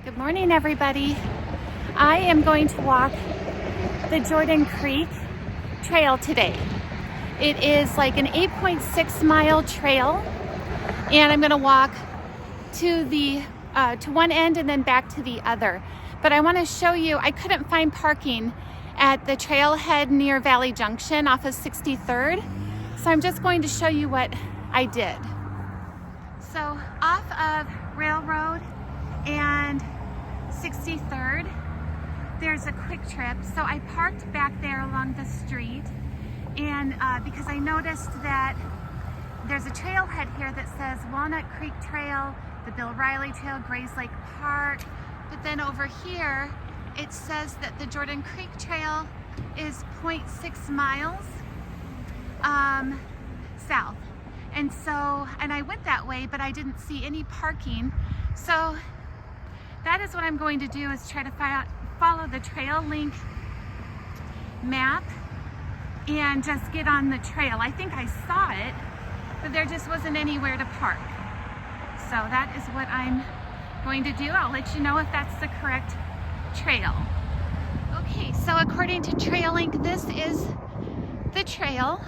Good morning, everybody. I am going to walk the Jordan Creek Trail today. It is like an 8.6 mile trail, and I'm going to walk to the to one end and then back to the other. But I want to show you, I couldn't find parking at the trailhead near Valley Junction off of 63rd, so I'm just going to show you what I did. So off of Railroad and 63rd, there's a Quick Trip. So I parked back there along the street, and because I noticed that there's a trailhead here that says Walnut Creek Trail, the Bill Riley Trail, Grays Lake Park, but then over here it says that the Jordan Creek Trail is 0.6 miles south. And I went that way, but I didn't see any parking. So that is what I'm going to do, is try to follow the trail link map and just get on the trail. I think I saw it, but there just wasn't anywhere to park. So that is what I'm going to do. I'll let you know if that's the correct trail. Okay, so according to TrailLink, this is the trail,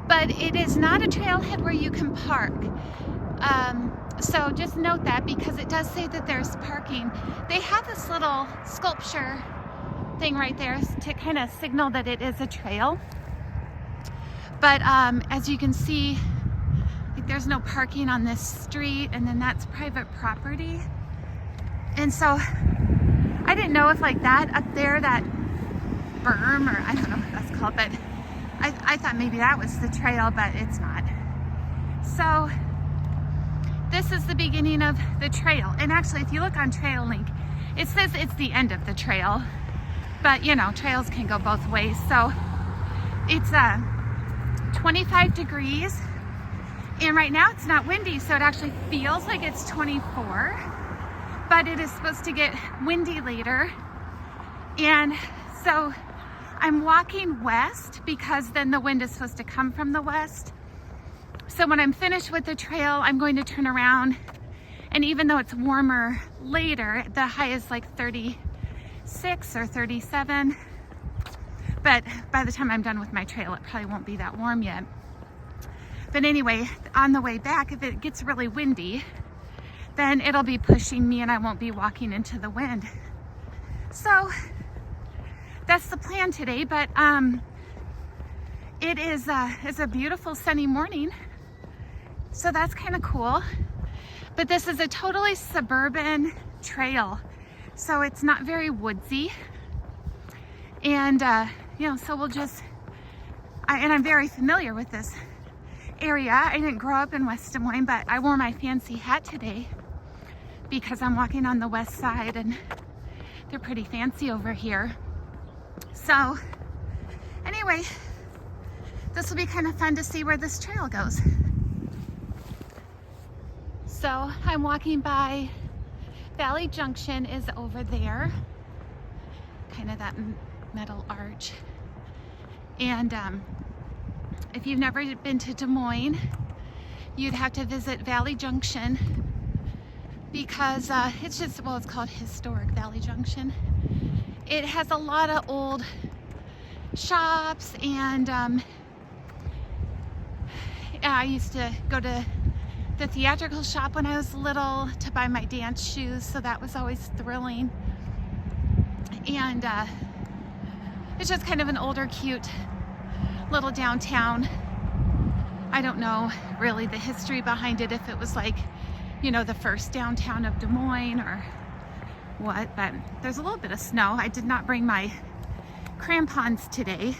but it is not a trailhead where you can park. So just note that, because it does say that there's parking. They have this little sculpture thing right there to kind of signal that it is a trail. But as you can see, there's no parking on this street, and then that's private property. And so I didn't know if like that up there, that berm, or I don't know what that's called, but I thought maybe that was the trail, but it's not. So this is the beginning of the trail. And actually, if you look on TrailLink, it says it's the end of the trail, but you know, trails can go both ways. So it's 25 degrees, and right now it's not windy, so it actually feels like it's 24, but it is supposed to get windy later. And so I'm walking west because then the wind is supposed to come from the west. So when I'm finished with the trail, I'm going to turn around, and even though it's warmer later, the high is like 36 or 37, but by the time I'm done with my trail, it probably won't be that warm yet. But anyway, on the way back, if it gets really windy, then it'll be pushing me and I won't be walking into the wind. So that's the plan today, but it is it's a beautiful sunny morning, so that's kind of cool. But this is a totally suburban trail, so it's not very woodsy, and you know, so we'll just and I'm very familiar with this area. I didn't grow up in West Des Moines, but I wore my fancy hat today because I'm walking on the west side, and they're pretty fancy over here. So anyway, this will be kind of fun to see where this trail goes. So I'm walking by Valley Junction is over there, kind of that metal arch. And if you've never been to Des Moines, you'd have to visit Valley Junction, because it's just, well, it's called Historic Valley Junction. It has a lot of old shops, and I used to go to the theatrical shop when I was little to buy my dance shoes, so that was always thrilling. And it's just kind of an older, cute little downtown. I don't know really the history behind it, if it was like, you know, the first downtown of Des Moines or what, but there's a little bit of snow. I did not bring my crampons today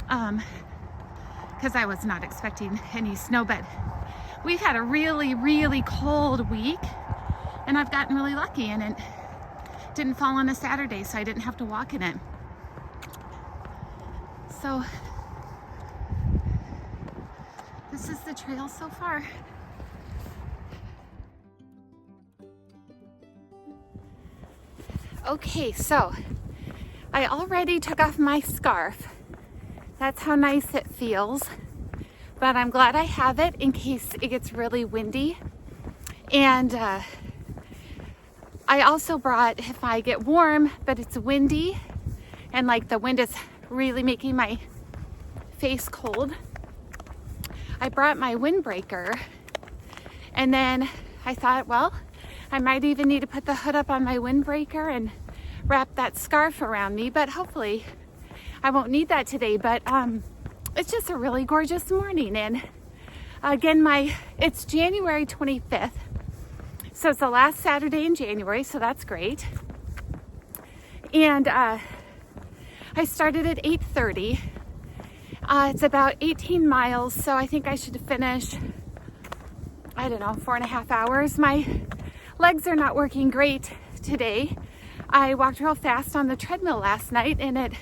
because I was not expecting any snow, but we've had a really, really cold week, and I've gotten really lucky, and it didn't fall on a Saturday, so I didn't have to walk in it. So this is the trail so far. Okay, so I already took off my scarf. That's how nice it feels. But I'm glad I have it in case it gets really windy. And I also brought, if I get warm, but it's windy and like the wind is really making my face cold, I brought my windbreaker. And then I thought, well, I might even need to put the hood up on my windbreaker and wrap that scarf around me, but hopefully I won't need that today. But it's just a really gorgeous morning. And again, it's January 25th. So it's the last Saturday in January, so that's great. And I started at 8:30. It's about 18 miles, so I think I should finish, I don't know, 4.5 hours. My legs are not working great today. I walked real fast on the treadmill last night and it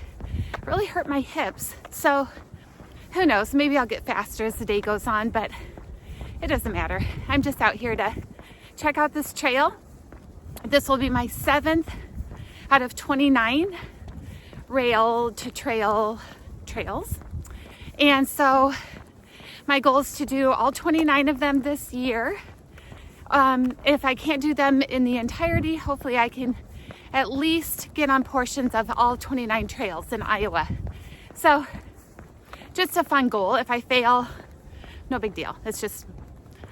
really hurt my hips. So who knows, maybe I'll get faster as the day goes on, but it doesn't matter. I'm just out here to check out this trail. This will be my 7th out of 29 rail to trail trails. And so my goal is to do all 29 of them this year. If I can't do them in the entirety, hopefully I can at least get on portions of all 29 trails in Iowa. So just a fun goal. If I fail, no big deal. It's just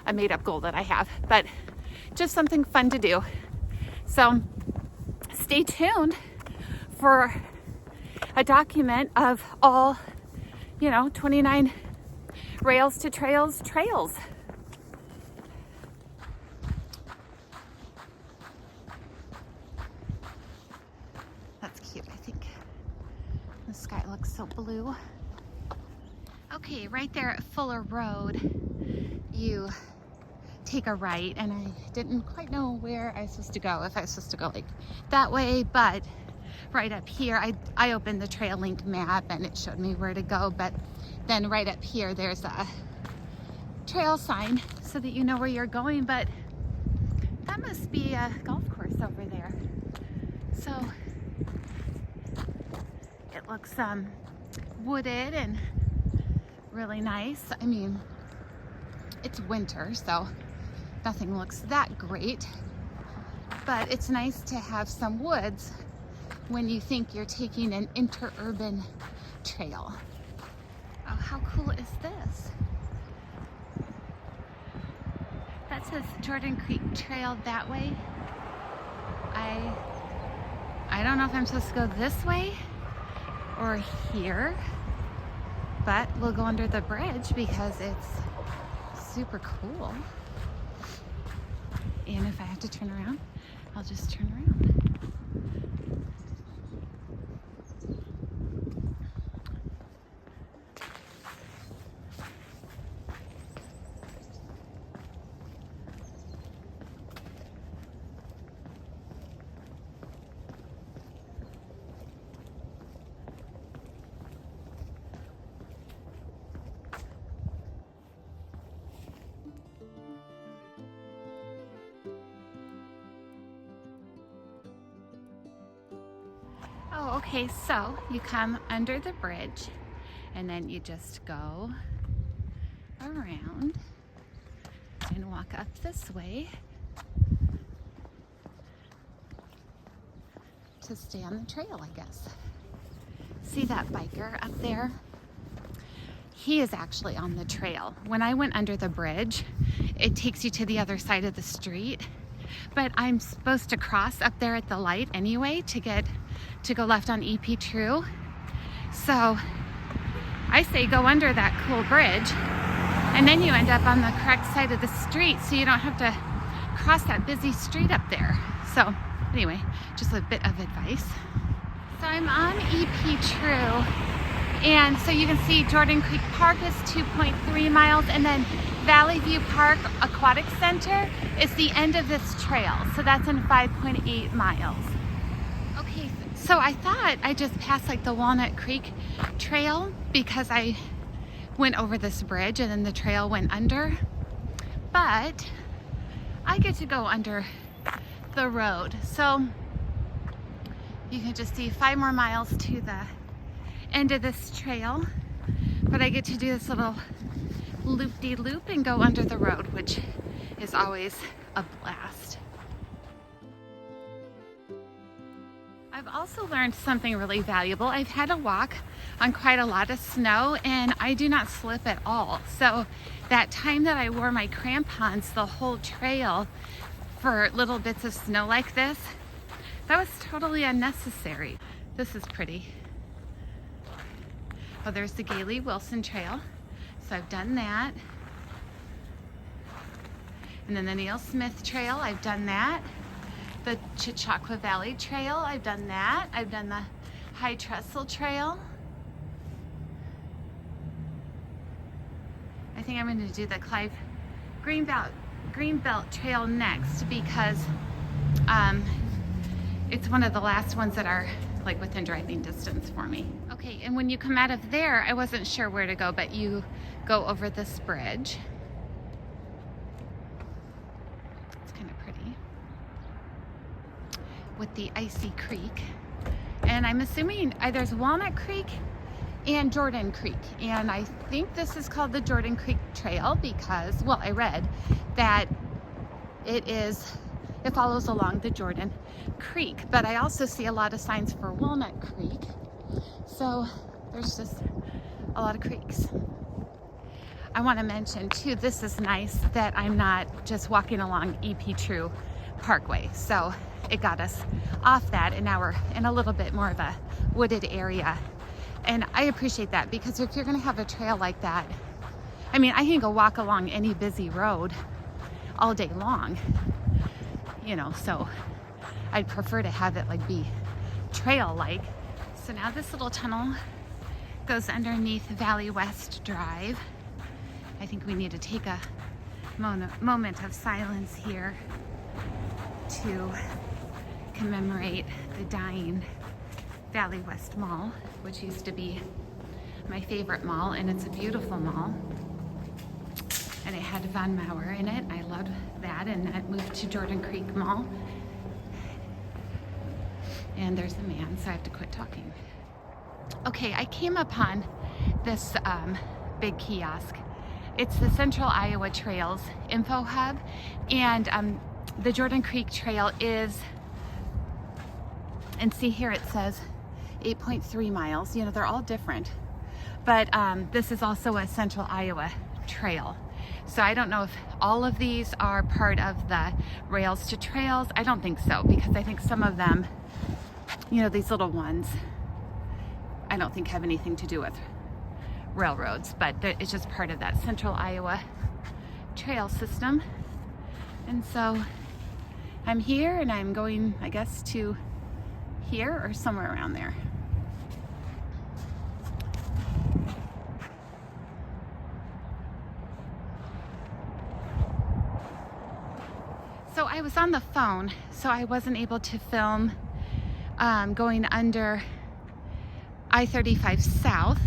a made up goal that I have, but just something fun to do. So stay tuned for a document of all, 29 rails to trails. That's cute, I think. The sky looks so blue. Okay, right there at Fuller Road, you take a right, and I didn't quite know where I was supposed to go, if I was supposed to go like that way, but right up here, I opened the trail link map and it showed me where to go, but then right up here there's a trail sign so that you know where you're going, but that must be a golf course over there. So it looks wooded and really nice. I mean, it's winter, so nothing looks that great, but it's nice to have some woods when you think you're taking an interurban trail. Oh, how cool is this? That says Jordan Creek Trail that way. I don't know if I'm supposed to go this way or here, but we'll go under the bridge because it's super cool. And if I have to turn around, I'll just turn around. Oh, okay, so you come under the bridge and then you just go around and walk up this way to stay on the trail, I guess. See that biker up there? He is actually on the trail. When I went under the bridge, it takes you to the other side of the street, but I'm supposed to cross up there at the light anyway to go left on EP True. So I say go under that cool bridge and then you end up on the correct side of the street so you don't have to cross that busy street up there. So anyway, just a bit of advice. So I'm on EP True, and so you can see Jordan Creek Park is 2.3 miles, and then Valley View Park Aquatic Center is the end of this trail, so that's in 5.8 miles. Okay, so I thought I just passed like the Walnut Creek Trail because I went over this bridge and then the trail went under, but I get to go under the road. So you can just see 5 more miles to the end of this trail, but I get to do this little loop-de-loop and go under the road, which is always a blast. I've also learned something really valuable. I've had to walk on quite a lot of snow and I do not slip at all. So that time that I wore my crampons the whole trail for little bits of snow like this, that was totally unnecessary. This is pretty. Oh, there's the Gailey Wilson Trail. So I've done that. And then the Neil Smith Trail, I've done that. The Chautauqua Valley Trail, I've done that. I've done the High Trestle Trail. I think I'm going to do the Clive Greenbelt Trail next because it's one of the last ones that are like within driving distance for me. Okay, and when you come out of there, I wasn't sure where to go, but you go over this bridge. It's kind of pretty. With the icy creek. And I'm assuming there's Walnut Creek and Jordan Creek. And I think this is called the Jordan Creek Trail because, well, I read that it follows along the Jordan Creek, but I also see a lot of signs for Walnut Creek. So there's just a lot of creeks. I want to mention too, this is nice that I'm not just walking along EP True Parkway. So it got us off that and now we're in a little bit more of a wooded area. And I appreciate that because if you're going to have a trail like that, I mean, I can go walk along any busy road all day long, you know, so I'd prefer to have it like be trail-like. So now this little tunnel goes underneath Valley West Drive. I think we need to take a moment of silence here to commemorate the dying Valley West Mall, which used to be my favorite mall, and it's a beautiful mall. And it had Von Mauer in it. I loved that, and that moved to Jordan Creek Mall. And there's a man, so I have to quit talking. Okay, I came upon this big kiosk. It's the Central Iowa Trails Info Hub, and the Jordan Creek Trail is, and see here it says 8.3 miles. You know, they're all different, but this is also a Central Iowa Trail. So I don't know if all of these are part of the Rails to Trails. I don't think so, because I think some of them, you know, these little ones, I don't think have anything to do with railroads, but it's just part of that Central Iowa trail system. And so I'm here and I'm going, I guess, to here or somewhere around there. So I was on the phone, so I wasn't able to film going under I-35 South,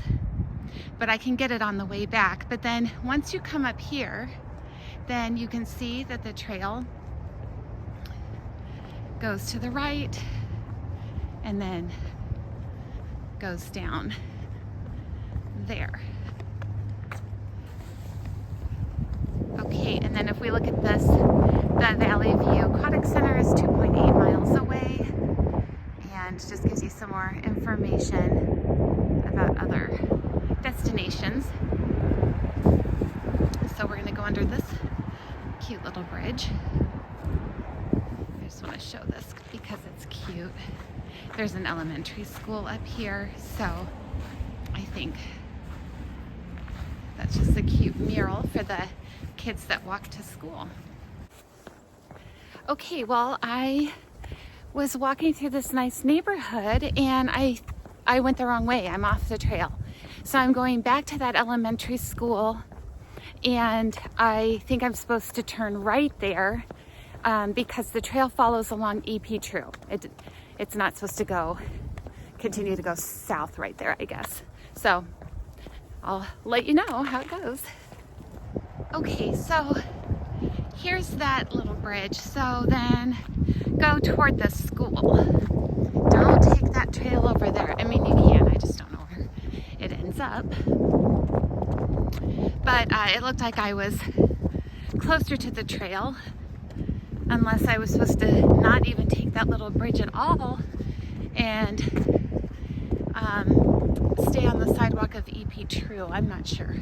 but I can get it on the way back. But then once you come up here, then you can see that the trail goes to the right and then goes down there. Okay, and then if we look at this, the Valley View Aquatic Center is 2.8 miles away, and just gives you some more information about other destinations. So we're going to go under this cute little bridge. I just want to show this because it's cute. There's an elementary school up here, so I think that's just a cute mural for the kids that walk to school. Okay, well, I was walking through this nice neighborhood and I went the wrong way. I'm off the trail. So I'm going back to that elementary school, and I think I'm supposed to turn right there because the trail follows along EP True. It's not supposed to continue to go south right there, I guess. So I'll let you know how it goes. Okay, so here's that little bridge. So then go toward the school. Don't take that trail over there. I mean, you can, I just don't know where it ends up. But it looked like I was closer to the trail, unless I was supposed to not even take that little bridge at all and stay on the sidewalk of EP True. I'm not sure.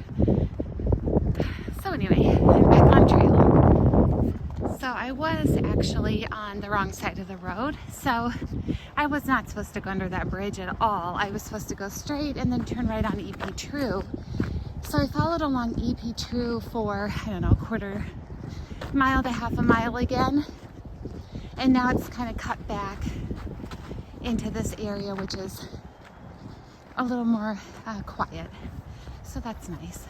So anyway, I'm back on trail. So I was actually on the wrong side of the road. So I was not supposed to go under that bridge at all. I was supposed to go straight and then turn right on EP True. So I followed along EP True for, I don't know, a quarter mile to half a mile again. And now it's kind of cut back into this area, which is a little more quiet. So that's nice.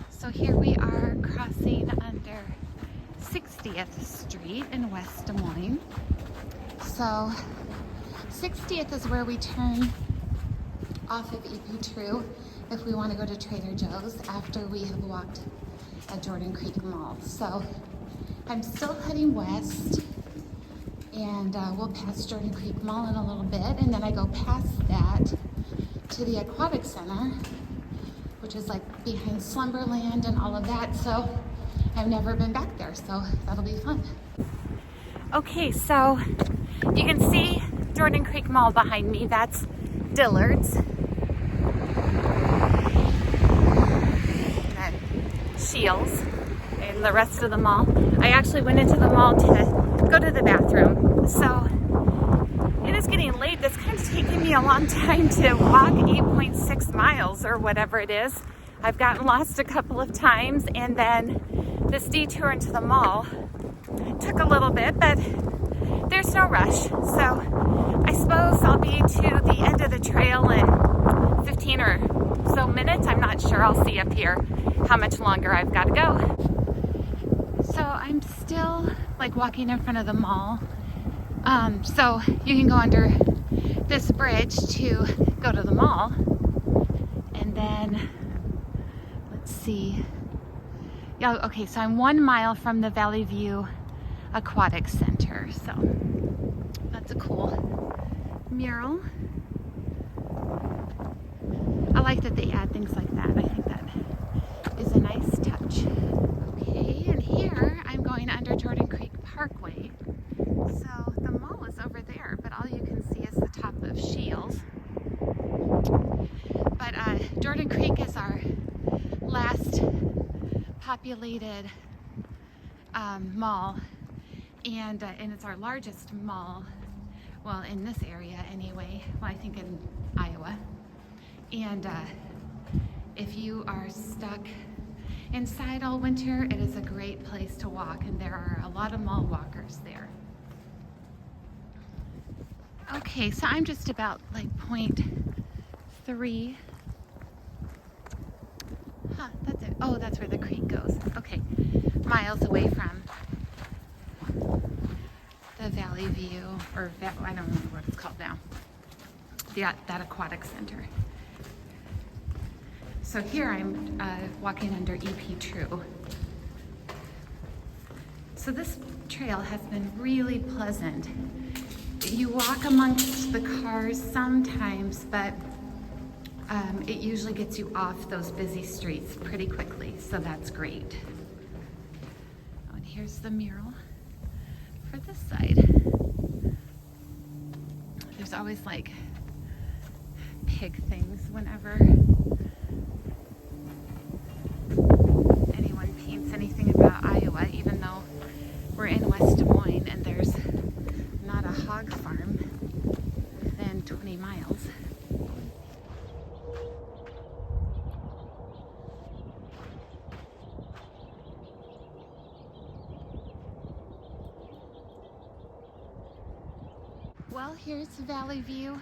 So here we are crossing under 60th Street in West Des Moines. So 60th is where we turn off of EP True if we want to go to Trader Joe's after we have walked at Jordan Creek Mall. So I'm still heading west, and we'll pass Jordan Creek Mall in a little bit, and then I go past that to the Aquatic Center, which is like behind Slumberland and all of that. So I've never been back there, so that'll be fun. Okay, so you can see Jordan Creek Mall behind me. That's Dillard's. Shields and the rest of the mall. I actually went into the mall to go to the bathroom. So it is getting late. It's kind of taking me a long time to walk 8.6 miles or whatever it is. I've gotten lost a couple of times, and then this detour into the mall took a little bit, but there's no rush. So I suppose I'll be to the end of the trail in 15 or so minutes. I'm not sure. I'll see up here how much longer I've got to go. So I'm still like walking in front of the mall. So you can go under this bridge to go to the mall. And then, let's see. Yeah, okay, so I'm 1 mile from the Valley View Aquatic Center. So that's a cool mural. I like that they add things like that. I think that is a nice touch. Okay, and here I'm going under Jordan Creek Parkway. So the mall is over there, but all you can see is the top of Shields. But Jordan Creek is our last populated mall, and it's our largest mall, well, in this area anyway. Well, I think in Iowa. And if you are stuck inside all winter, it is a great place to walk, and there are a lot of mall walkers there. Okay, so I'm just about like 0.3. Huh, that's it. Oh, that's where the creek goes. Okay, miles away from the Valley View, or I don't remember what it's called now. That aquatic center. So here I'm walking under EP True. So this trail has been really pleasant. You walk amongst the cars sometimes, but it usually gets you off those busy streets pretty quickly, so that's great. Oh, and here's the mural for this side. There's always like pig things whenever anyone paints anything about Iowa, even though we're in West Des Moines and there's not a hog farm within 20 miles. Well, here's Valley View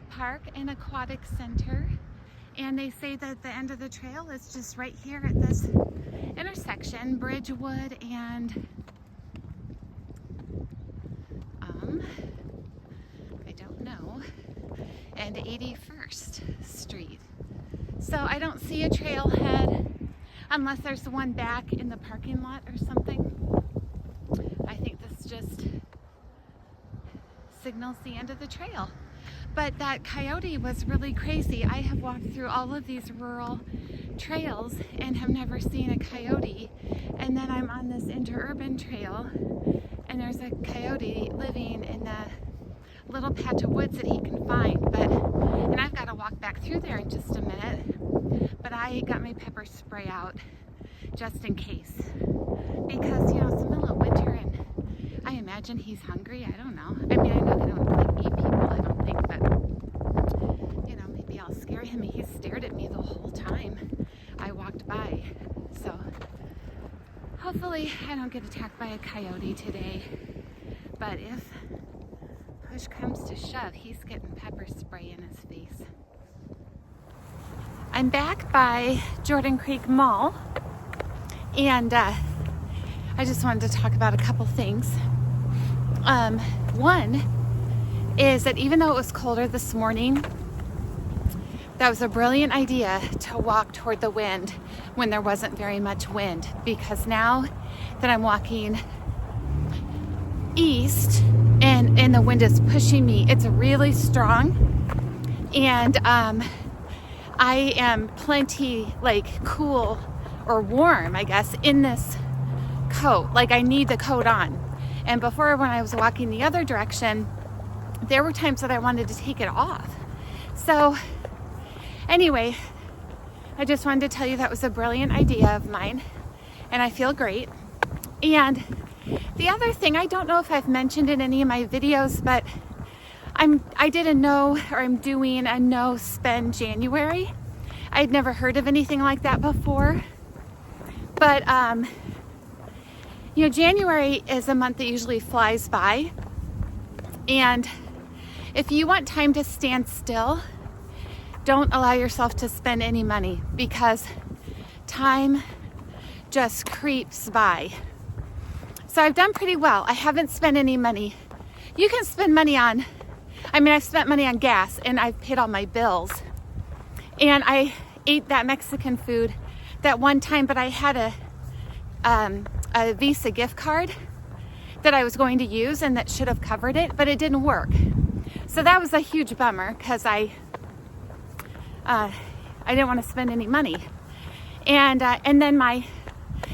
Park and Aquatic Center, and they say that the end of the trail is just right here at this intersection, Bridgewood and I don't know, and 81st Street. So I don't see a trailhead unless there's one back in the parking lot or something. I think this just signals the end of the trail. But that coyote was really crazy. I have walked through all of these rural trails and have never seen a coyote. And then I'm on this interurban trail and there's a coyote living in the little patch of woods that he can find, and I've got to walk back through there in just a minute, but I got my pepper spray out just in case, because, you know, it's the middle of winter and I imagine he's hungry. I don't know. I mean, I know they don't like eat people, I don't think, but, you know, maybe I'll scare him. He stared at me the whole time I walked by, so hopefully I don't get attacked by a coyote today, but if push comes to shove, he's getting pepper spray in his face. I'm back by Jordan Creek Mall, and I just wanted to talk about a couple things. One is that even though it was colder this morning, that was a brilliant idea to walk toward the wind when there wasn't very much wind, because now that I'm walking east and the wind is pushing me, it's really strong, and I am plenty like cool or warm, I guess, in this coat. Like, I need the coat on. And before, when I was walking the other direction, there were times that I wanted to take it off. So anyway, I just wanted to tell you that was a brilliant idea of mine, and I feel great. And the other thing, I don't know if I've mentioned in any of my videos, but I'm doing a no spend January. I'd never heard of anything like that before, but you know, January is a month that usually flies by, and if you want time to stand still, don't allow yourself to spend any money, because time just creeps by. So I've done pretty well. I haven't spent any money. You can spend money on, I've spent money on gas, and I've paid all my bills. And I ate that Mexican food that one time, but I had a Visa gift card that I was going to use and that should have covered it, but it didn't work. So that was a huge bummer, because I didn't want to spend any money. And then my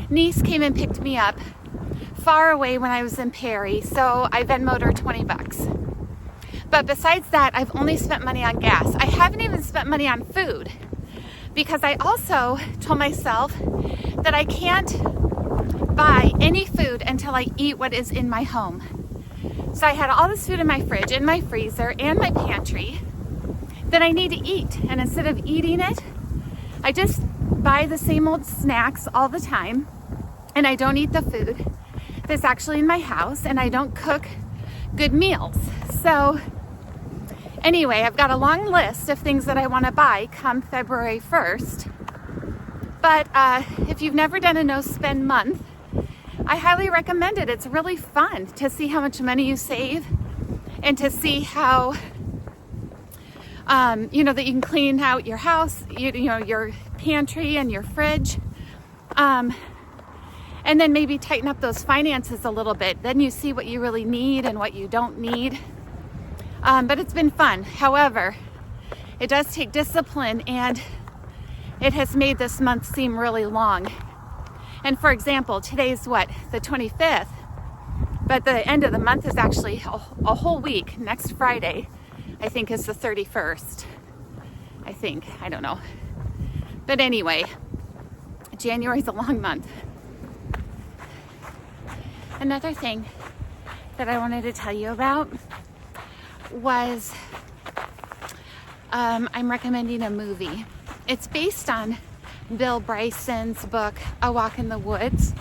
niece came and picked me up far away when I was in Perry, so I Venmo'd her $20. But besides that, I've only spent money on gas. I haven't even spent money on food, because I also told myself that I can't buy any food until I eat what is in my home. So I had all this food in my fridge, in my freezer, and my pantry that I need to eat. And instead of eating it, I just buy the same old snacks all the time, and I don't eat the food that's actually in my house, and I don't cook good meals. So anyway, I've got a long list of things that I want to buy come February 1st. But if you've never done a no spend month, I highly recommend it. It's really fun to see how much money you save, and to see how you know, that you can clean out your house, you know, your pantry and your fridge, and then maybe tighten up those finances a little bit. Then you see what you really need and what you don't need. But it's been fun. However, it does take discipline, and it has made this month seem really long. And for example, today's what, the 25th, but the end of the month is actually a whole week. Next Friday, I think, is the 31st. I don't know. But anyway, January's a long month. Another thing that I wanted to tell you about was I'm recommending a movie. It's based on Bill Bryson's book, A Walk in the Woods.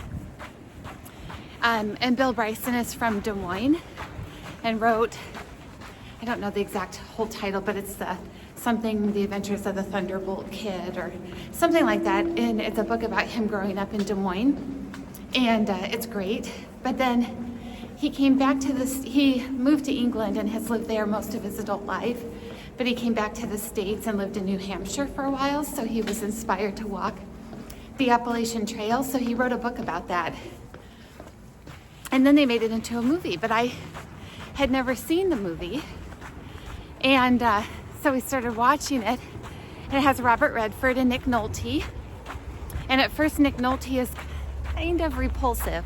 And Bill Bryson is from Des Moines and wrote, I don't know the exact whole title, but it's The Adventures of the Thunderbolt Kid or something like that. And it's a book about him growing up in Des Moines. And it's great. But then he came back to he moved to England and has lived there most of his adult life. But he came back to the States and lived in New Hampshire for a while. So he was inspired to walk the Appalachian Trail. So he wrote a book about that. And then they made it into a movie. But I had never seen the movie. And so we started watching it. And it has Robert Redford and Nick Nolte. And at first Nick Nolte is kind of repulsive,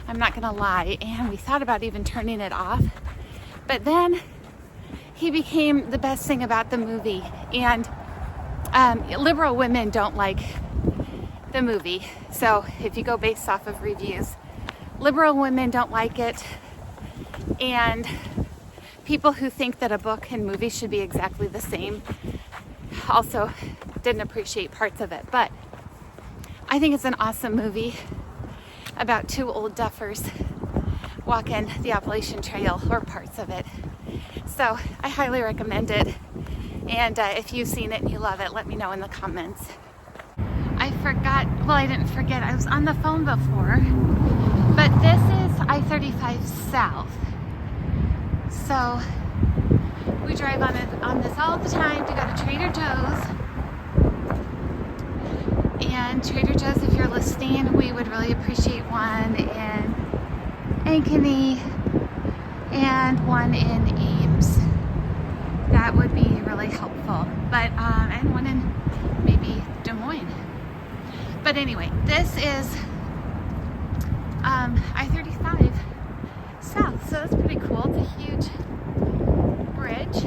I'm not gonna lie, and we thought about even turning it off. But then he became the best thing about the movie. And liberal women don't like the movie. So if you go based off of reviews, liberal women don't like it. And people who think that a book and movie should be exactly the same also didn't appreciate parts of it. But I think it's an awesome movie about two old duffers walking the Appalachian Trail, or parts of it. So I highly recommend it. And if you've seen it and you love it, let me know in the comments. I forgot, well, I didn't forget, I was on the phone before, but this is I-35 South. So we drive on this all the time to go to Trader Joe's. And Trader Joe's, if you're listening, we would really appreciate one in Ankeny and one in Ames. That would be really helpful. But and one in maybe Des Moines. But anyway, this is I-35 South, so that's pretty cool. It's a huge bridge,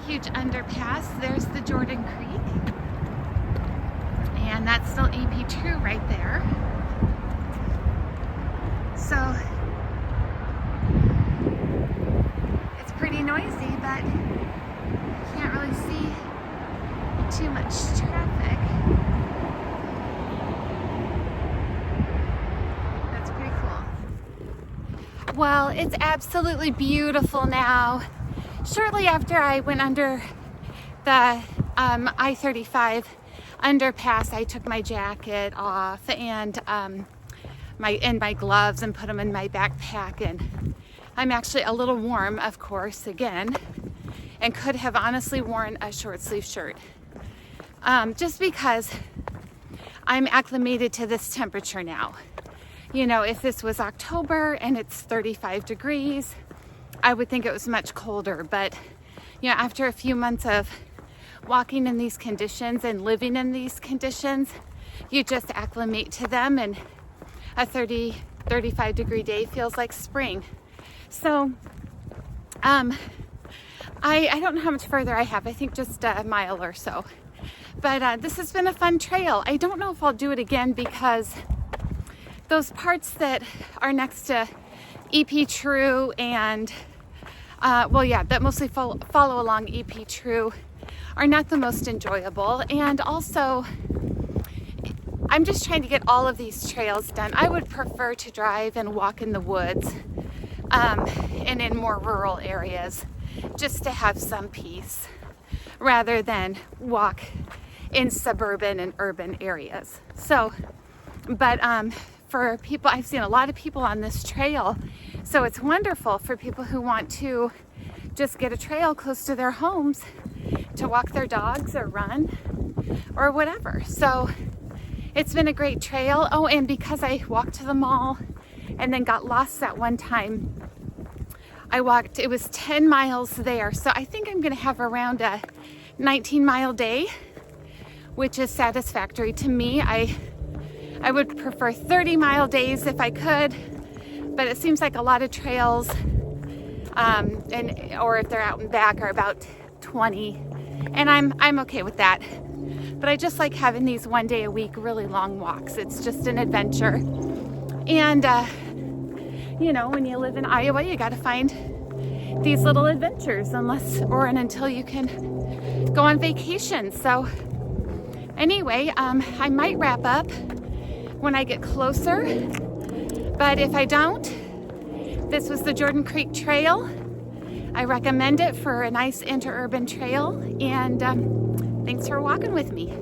huge underpass. There's the Jordan Creek, and that's still EP True right there. So it's pretty noisy, but you can't really see too much traffic. That's pretty cool. Well, it's absolutely beautiful now. Shortly after I went under the I-35 underpass, I took my jacket off and my gloves and put them in my backpack, and I'm actually a little warm, of course, again, and could have honestly worn a short sleeve shirt, just because I'm acclimated to this temperature now. You know, if this was October and it's 35 degrees, I would think it was much colder. But, you know, after a few months of walking in these conditions and living in these conditions, you just acclimate to them, and a 35 degree day feels like spring. So, I don't know how much further I have. I think just a mile or so. But this has been a fun trail. I don't know if I'll do it again, because those parts that are next to EP True and, well, yeah, that mostly follow along EP True are not the most enjoyable. And also, I'm just trying to get all of these trails done. I would prefer to drive and walk in the woods and in more rural areas, just to have some peace, rather than walk in suburban and urban areas. So, but for people, I've seen a lot of people on this trail, so it's wonderful for people who want to just get a trail close to their homes to walk their dogs or run or whatever. So it's been a great trail. Oh, and because I walked to the mall and then got lost that one time, I walked, it was 10 miles there. So I think I'm gonna have around a 19-mile day, which is satisfactory to me. I would prefer 30-mile days if I could, but it seems like a lot of trails, or if they're out and back, are about 20, and I'm okay with that. But I just like having these one day a week really long walks. It's just an adventure. And you know, when you live in Iowa, you got to find these little adventures, until you can go on vacation. So anyway, I might wrap up when I get closer, but if I don't, this was the Jordan Creek Trail. I recommend it for a nice interurban trail, and thanks for walking with me.